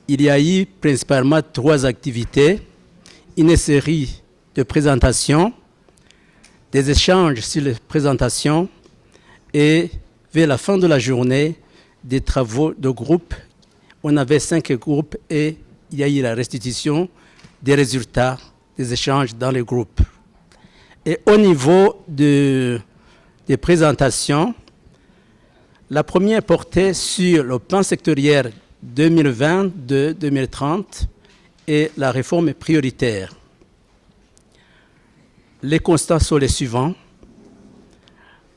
Il y a eu principalement 3 activités, une série de présentations, des échanges sur les présentations et vers la fin de la journée, des travaux de groupe. On avait 5 groupes et il y a eu la restitution des résultats des échanges dans les groupes. Et au niveau des présentations, la première portait sur le plan sectoriel 2020-2030 et la réforme prioritaire. Les constats sont les suivants.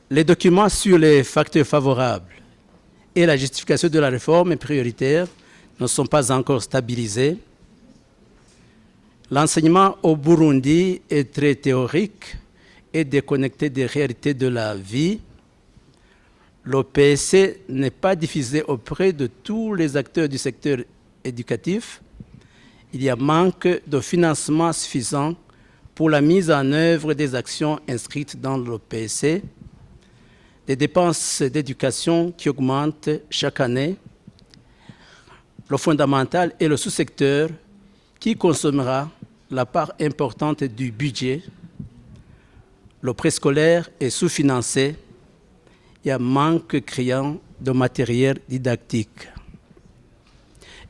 Les documents sur les facteurs favorables et la justification de la réforme prioritaire ne sont pas encore stabilisés. L'enseignement au Burundi est très théorique et déconnecté des réalités de la vie. L'OPC n'est pas diffusé auprès de tous les acteurs du secteur éducatif. Il y a manque de financement suffisant pour la mise en œuvre des actions inscrites dans l'OPC, des dépenses d'éducation qui augmentent chaque année, le fondamental et le sous-secteur qui consommera la part importante du budget. Le préscolaire est sous-financé. Il y a manque criant de matériel didactique.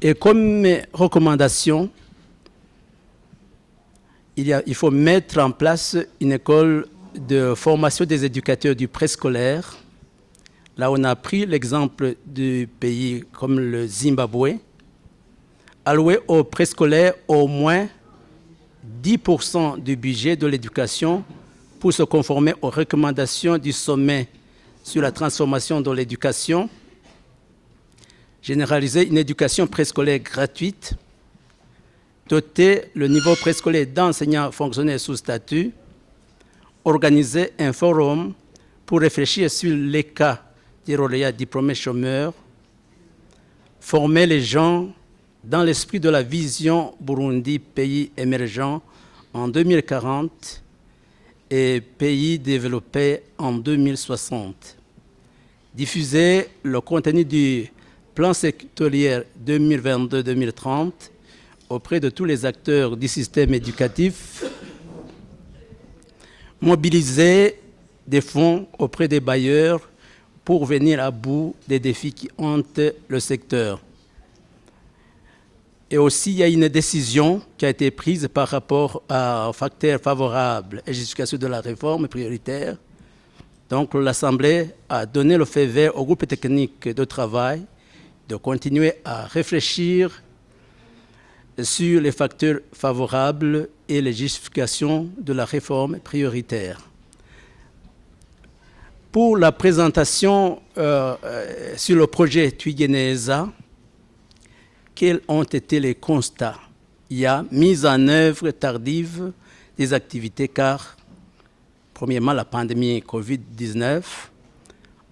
Et comme recommandation, il faut mettre en place une école de formation des éducateurs du préscolaire. Là, on a pris l'exemple du pays comme le Zimbabwe. Allouer au préscolaire au moins 10% du budget de l'éducation pour se conformer aux recommandations du sommet sur la transformation de l'éducation, généraliser une éducation préscolaire gratuite, doter le niveau préscolaire d'enseignants fonctionnaires sous statut, organiser un forum pour réfléchir sur les cas des lauréats diplômés chômeurs, former les gens dans l'esprit de la vision Burundi, pays émergent en 2040 et pays développé en 2060. Diffuser le contenu du plan sectoriel 2022-2030 auprès de tous les acteurs du système éducatif. Mobiliser des fonds auprès des bailleurs pour venir à bout des défis qui hantent le secteur. Et aussi, il y a une décision qui a été prise par rapport aux facteurs favorables et justification de la réforme prioritaire. Donc, l'Assemblée a donné le feu vert au groupe technique de travail de continuer à réfléchir sur les facteurs favorables et les justifications de la réforme prioritaire. Pour la présentation sur le projet Twigeneza, quels ont été les constats? Il y a mise en œuvre tardive des activités car, premièrement, la pandémie Covid-19.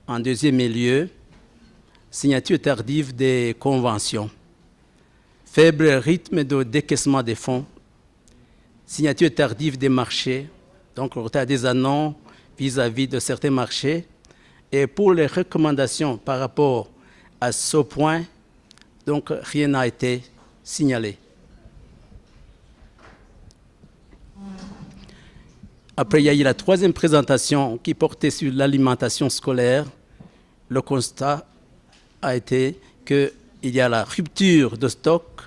En deuxième lieu, signature tardive des conventions. Faible rythme de décaissement des fonds. Signature tardive des marchés, donc retard des annonces vis-à-vis de certains marchés. Et pour les recommandations par rapport à ce point, donc rien n'a été signalé. Après, il y a eu la troisième présentation qui portait sur l'alimentation scolaire. Le constat a été qu'il y a la rupture de stock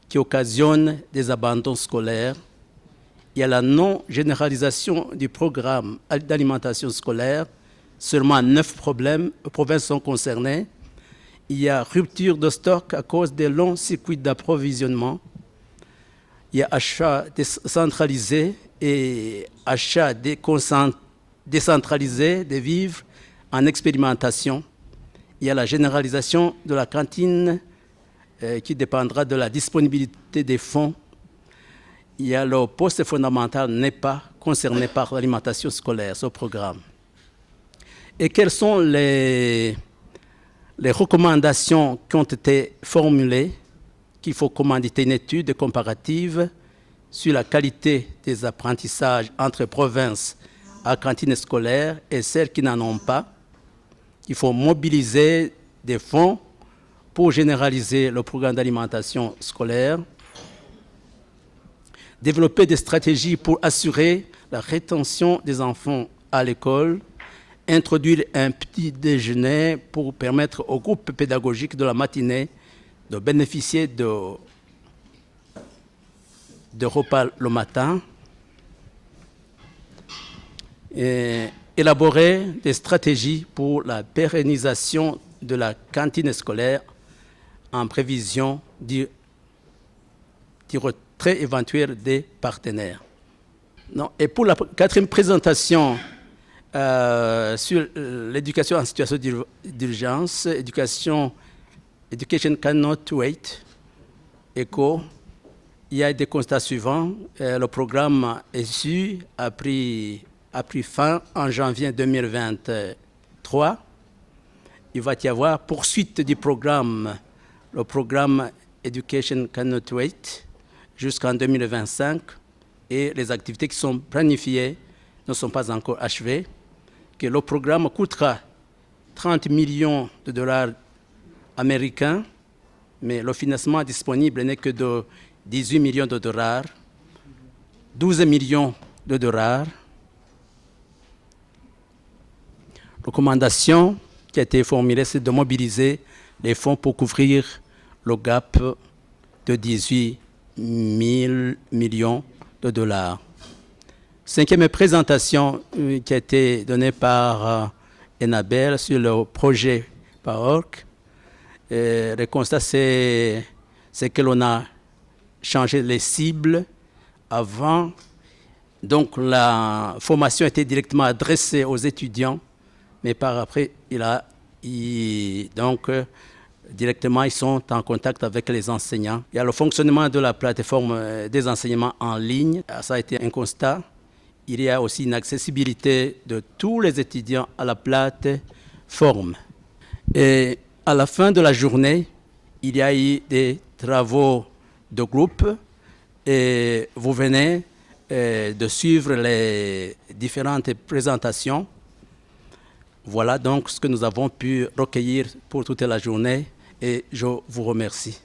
qui occasionne des abandons scolaires. Il y a la non-généralisation du programme d'alimentation scolaire. Seulement 9 provinces sont concernées. Il y a rupture de stock à cause des longs circuits d'approvisionnement. Il y a achat décentralisé et achat décentralisé des vivres en expérimentation. Il y a la généralisation de la cantine qui dépendra de la disponibilité des fonds. Il y a le poste fondamental n'est pas concerné par l'alimentation scolaire, ce programme. Et quelles sont les recommandations qui ont été formulées, qu'il faut commanditer une étude comparative sur la qualité des apprentissages entre provinces à cantine scolaire et celles qui n'en ont pas. Il faut mobiliser des fonds pour généraliser le programme d'alimentation scolaire, développer des stratégies pour assurer la rétention des enfants à l'école, introduire un petit déjeuner pour permettre aux groupes pédagogiques de la matinée de bénéficier de repas le matin, et élaborer des stratégies pour la pérennisation de la cantine scolaire en prévision du retrait éventuel des partenaires. Non, et pour la quatrième présentation sur l'éducation en situation d'urgence, Education Cannot Wait, ECHO, il y a des constats suivants. Le programme ESSU a pris fin en janvier 2023. Il va y avoir poursuite du programme, le programme Education Cannot Wait, jusqu'en 2025. Et les activités qui sont planifiées ne sont pas encore achevées. Que le programme coûtera 30 millions de dollars américains, mais le financement disponible n'est que de 18 millions de dollars, 12 millions de dollars. Recommandation qui a été formulée, c'est de mobiliser les fonds pour couvrir le gap de 18 000 millions de dollars. Cinquième présentation qui a été donnée par Enabel sur le projet PAORC. Le constat, c'est que l'on a changé les cibles. Avant, donc la formation était directement adressée aux étudiants, mais par après, directement, ils sont en contact avec les enseignants. Il y a le fonctionnement de la plateforme des enseignements en ligne. Ça a été un constat. Il y a aussi une accessibilité de tous les étudiants à la plateforme. Et à la fin de la journée, il y a eu des travaux de groupe et vous venez de suivre les différentes présentations. Voilà donc ce que nous avons pu recueillir pour toute la journée et je vous remercie.